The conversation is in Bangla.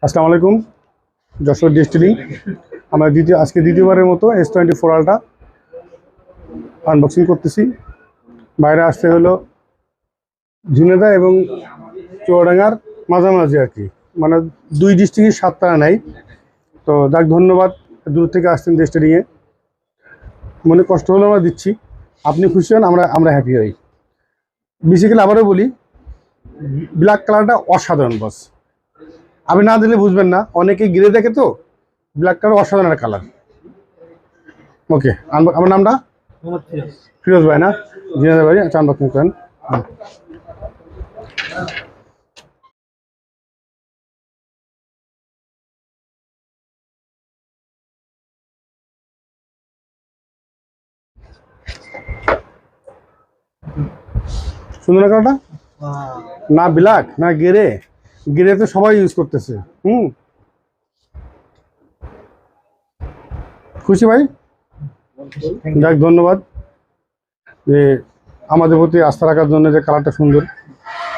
আসসালামু আলাইকুম। যশোর ডিস্টিলিং আমরা আজকে দ্বিতীয়বারের মতো S24 আলট্রা আনবক্সিং করতেছি। বাইরে আসতে হলো ঝিনেদা এবং চুয়াডাঙ্গার মাঝামাঝি আর কি, মানে দুই ডিস্ট্রিক্টের 7 নাই। তো যাক, ধন্যবাদ দূর থেকে আসছেন ডিস্টিলিংয়ে। মনে কষ্ট হলে আমরা দিচ্ছি, আপনি খুশি হন, আমরা হ্যাপি হই। বেসিক্যালি আবারও বলি, ব্ল্যাক কালারটা অসাধারণ বস। আপনি না দিলে বুঝবেন না, অনেকে গিরে দেখে তো। ব্ল্যাক কালার অসাধারণ একটা কালার। ওকে, আমার নামটা ফিরোজ ভাই না? জিনাদা ভাই। আচ্ছা, আনবক্সিং করেন। সুন্দর না কালারটা? না ব্ল্যাক না গেরে, গেরে তো সবাই ইউজ করতেছে। খুশি ভাই? যাক, ধন্যবাদ যে আমাদের প্রতি আস্থা রাখার জন্য, যে কালারটা সুন্দর।